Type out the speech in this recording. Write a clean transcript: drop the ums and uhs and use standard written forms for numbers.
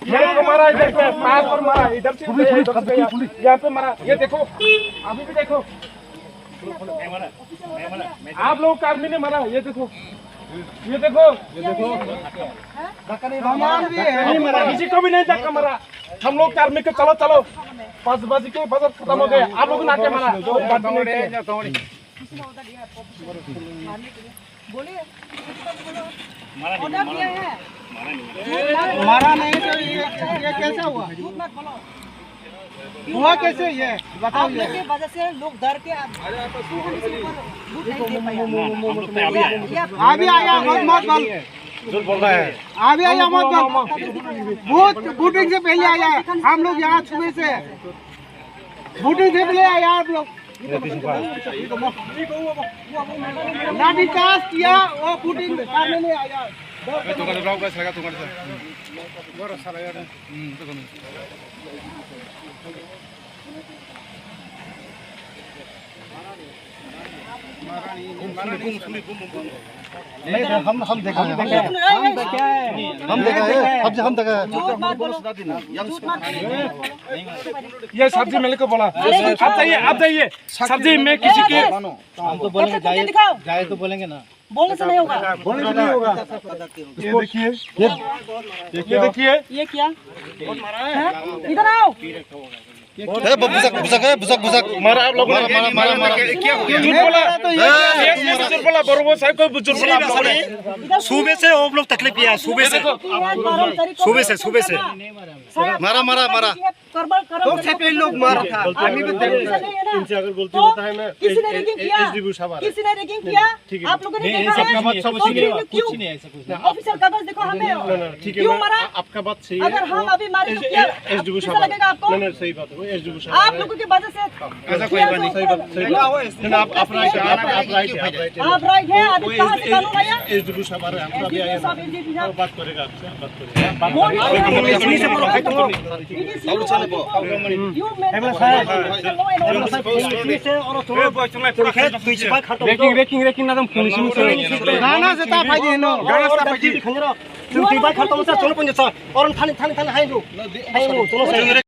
मेरे को मारा इधर पे, पास पर मारा, इधर से यहाँ पे मारा। ये देखो, अभी भी देखो, आप लोग का आदमी ने मारा। ये देखो, ये देखो, ये देखो, नहीं मारा, किसी को भी नहीं धक्का मारा। हम लोग आर्मी के चलो चलो, पास बाजी के बजट खत्म हो गए। आप लोगों ने आके मारा। मारा नहीं तो ये कैसे हुआ? हुआ कैसे ये बताओ। ये की वजह से लोग डर के अभी आया मत बोल, झूठ बोल रहा है। अभी आया मत बोल, बहुत बूटिंग से पहले आया। हम लोग यहाँ सुबह से बूटिंग से पहले आया। आप लोग लाठी चार्ज किया, वो बूटिंग करने नहीं आया। नहीं हम देखा है, हम देखा है। ये सब्जी मैंने को बोला, आप जाइए सब्जी में किसी के हम तो बोलेंगे जाए तो बोलेंगे ना, बोलने से नहीं होगा। बोलने से नहीं होगा। ये देखिए, ये देखिए, ये क्या इधर आओ। बुसक मारा आप लोगों ने। क्या हो गया? झूठ बोला, झूठ बोला, बरोबर साहब को झूठ बोला आप लोगों ने। सुबह से हम लोग तकलीफ किया, सुबह से मारा सबसे पहले लोग मारा था। इनसे अगर गलती होता है मैं किसी ने रेगिंग किया, आप लोगों ने देखा है? ऑफिसर कागज देखो हमें। ठीक है, क्यों मारा? आपका बात सही है। अगर हम अभी मारे तो क्या कैसा लगेगा आपको? सही बात है, आप लोगों की वजह से ऐसा कोई बात नहीं। सही बात, सही बात। आप राइट है, आप राइट है। अभी कहाँ से कानून आया? एसडीबी साहब आ रहे हैं, हम अभी आए हैं। बात करेगा आपसे, बात करेगा। रेकिंग ना तुम पुलिस गाना से तापाई देनो, गाना से तापाई। चलो पंजा और थाने चलो